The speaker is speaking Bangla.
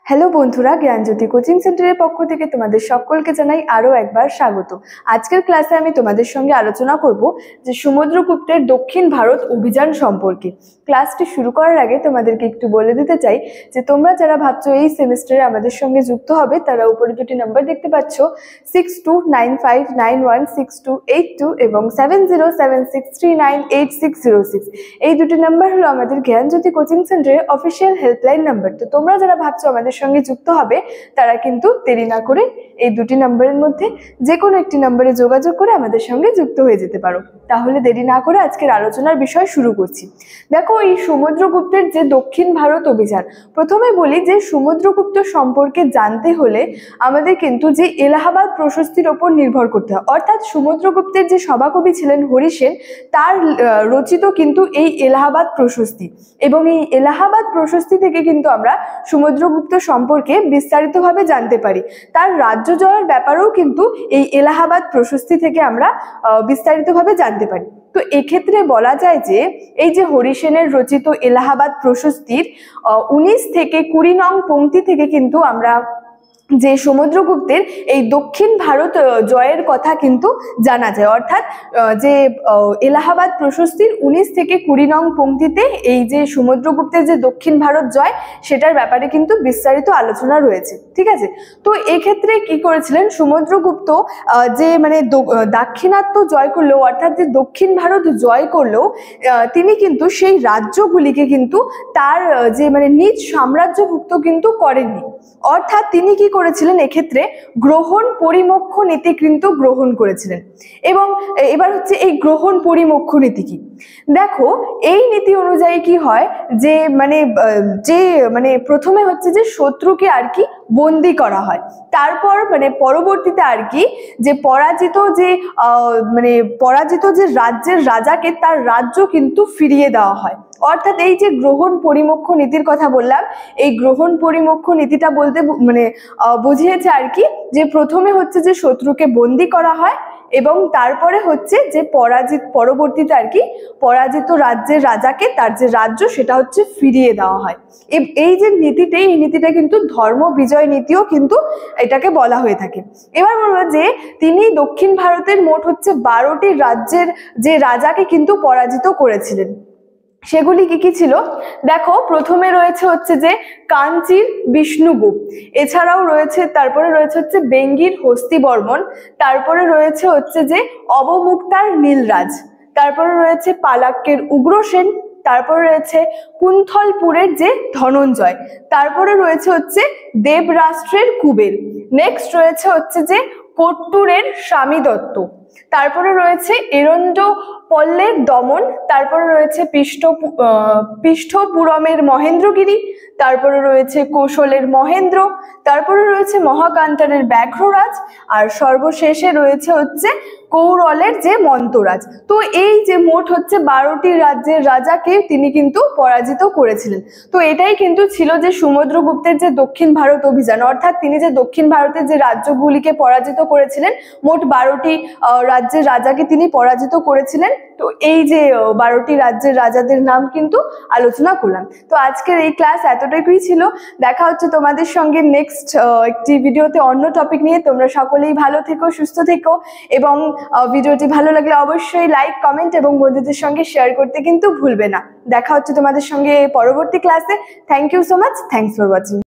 হ্যালো বন্ধুরা, জ্ঞানজ্যোতি কোচিং সেন্টারের পক্ষ থেকে তোমাদের সকলকে জানাই আরও একবার স্বাগত। আজকের ক্লাসে আমি তোমাদের সঙ্গে আলোচনা করব যে সমুদ্রগুপ্তের দক্ষিণ ভারত অভিযান সম্পর্কে। ক্লাসটি শুরু করার আগে তোমাদেরকে একটু বলে দিতে চাই যে তোমরা যারা ভাবছো এই সেমিস্টারে আমাদের সঙ্গে যুক্ত হবে, তারা উপরে দুটি নাম্বার দেখতে পাচ্ছ 6295916282 এবং 7076398606। এই দুটি নাম্বার হলো আমাদের জ্ঞানজ্যোতি কোচিং সেন্টারের অফিসিয়াল হেল্পলাইন নাম্বার। তো তোমরা যারা ভাবছো আমাদের সঙ্গে যুক্ত হবে, তারা কিন্তু দেরি না করে এই দুটি নাম্বারের মধ্যে যে কোনো একটি নাম্বারে যোগাযোগ করে আমাদের সঙ্গে যুক্ত হয়ে যেতে পারো। তাহলে দেরি না করে আজকের আলোচনার বিষয় শুরু করছি। দেখো, এই সমুদ্রগুপ্তের যে দক্ষিণ ভারত অভিযান, প্রথমে বলি যে সমুদ্রগুপ্ত সম্পর্কে জানতে হলে আমাদের কিন্তু যে এলাহাবাদ প্রশস্তির ওপর নির্ভর করতে হয়। অর্থাৎ সমুদ্রগুপ্তের যে সভাকবি ছিলেন হরিসেন, তার রচিত কিন্তু এই এলাহাবাদ প্রশস্তি, এবং এই এলাহাবাদ প্রশস্তি থেকে কিন্তু আমরা সমুদ্রগুপ্ত সম্পর্কে বিস্তারিতভাবে জানতে পারি। তার রাজ্য জয়ের ব্যাপারেও কিন্তু এই এলাহাবাদ প্রশস্তি থেকে আমরা বিস্তারিতভাবে জানতে পারি। তো এক্ষেত্রে বলা যায় যে এই যে হরিসেনের রচিত এলাহাবাদ প্রশস্তির 19 থেকে 20 নং পংক্তি থেকে কিন্তু আমরা যে সমুদ্রগুপ্তের এই দক্ষিণ ভারত জয়ের কথা কিন্তু জানা যায়। অর্থাৎ যে এলাহাবাদ প্রশস্তির 19 থেকে 20 নং পংক্তিতে এই যে সমুদ্রগুপ্তের যে দক্ষিণ ভারত জয়, সেটার ব্যাপারে কিন্তু বিস্তারিত আলোচনা রয়েছে। ঠিক আছে, তো এক্ষেত্রে কি করেছিলেন সমুদ্রগুপ্ত, যে দাক্ষিণাত্য জয় করলেও, অর্থাৎ যে দক্ষিণ ভারত জয় করলেও তিনি কিন্তু সেই রাজ্যগুলিকে কিন্তু তার যে নিজ সাম্রাজ্যভুক্ত কিন্তু করেননি। অর্থাৎ তিনি কি করেছিলেন, এক্ষেত্রে গ্রহণ পরিমোক্ষ নীতি কিন্তু গ্রহণ করেছিলেন। এবং এবার হচ্ছে এই গ্রহণ পরিমোক্ষ নীতি কি, দেখো এই নীতি অনুযায়ী কি হয় যে প্রথমে হচ্ছে যে শত্রুকে আর কি বন্দি করা হয়, তারপর পরবর্তীতে আর কি যে পরাজিত যে রাজ্যের রাজাকে তার রাজ্য কিন্তু ফিরিয়ে দেওয়া হয়। অর্থাৎ এই যে গ্রহণ পরিমোক্ষ নীতির কথা বললাম, এই গ্রহণ পরিমোক্ষ নীতিটা বলতে বুঝিয়েছে আর কি যে প্রথমে হচ্ছে যে শত্রুকে বন্দি করা হয়, এবং তারপরে হচ্ছে যে পরবর্তীতে আর কি পরাজিত রাজ্যের রাজাকে তার যে রাজ্য সেটা হচ্ছে ফিরিয়ে দেওয়া হয়। এই যে নীতিটা, এই নীতিটা কিন্তু ধর্ম বিজয় নীতিও কিন্তু এটাকে বলা হয়ে থাকে। এবার বলবো যে তিনি দক্ষিণ ভারতের মোট হচ্ছে 12টি রাজ্যের যে রাজাকে কিন্তু পরাজিত করেছিলেন। সেগুলি কি কি ছিল দেখো, প্রথমে রয়েছে হচ্ছে যে কাঞ্চির বিষ্ণুগুপ্ত, এছাড়াও রয়েছে তারপরে রয়েছে হচ্ছে বেঙ্গির হস্তিবর্মন, তারপরে রয়েছে হচ্ছে যে অবমুক্তার নীলরাজ, তারপরে রয়েছে পালাক্কের উগ্রসেন, তারপরে রয়েছে কুন্থলপুরের যে ধনঞ্জয়, তারপরে রয়েছে হচ্ছে দেবরাষ্ট্রের কুবের, নেক্সট রয়েছে হচ্ছে যে কট্টুরের স্বামী দত্ত, তারপরে রয়েছে এরণ্ড পল্লের দমন, তারপরে রয়েছে পৃষ্ঠপুরমের মহেন্দ্রগিরি, তারপরে রয়েছে কৌশলের মহেন্দ্র, তারপরে রয়েছে মহাকান্তারের ব্যাঘ্ররাজ, আর সর্বশেষে রয়েছে হচ্ছে কৌরলের যে মন্তরাজ। তো এই যে মোট হচ্ছে 12টি রাজ্যের রাজাকে তিনি কিন্তু পরাজিত করেছিলেন। তো এটাই কিন্তু ছিল যে সমুদ্রগুপ্তের যে দক্ষিণ ভারত অভিযান, অর্থাৎ তিনি যে দক্ষিণ ভারতের যে রাজ্যগুলিকে পরাজিত করেছিলেন, মোট 12টি রাজ্যের রাজাকে তিনি পরাজিত করেছিলেন। তো এই যে 12টি রাজ্যের রাজাদের নাম কিন্তু আলোচনা করলাম। তো আজকের এই ক্লাস এতটুকুই ছিল। দেখা হচ্ছে তোমাদের সঙ্গে নেক্সট একটি ভিডিওতে অন্য টপিক নিয়ে। তোমরা সকলেই ভালো থেকো, সুস্থ থেকো, এবং ভিডিওটি ভালো লাগলে অবশ্যই লাইক, কমেন্ট এবং বন্ধুদের সঙ্গে শেয়ার করতে কিন্তু ভুলবে না। দেখা হচ্ছে তোমাদের সঙ্গে পরবর্তী ক্লাসে। Thank you so much, thanks for watching.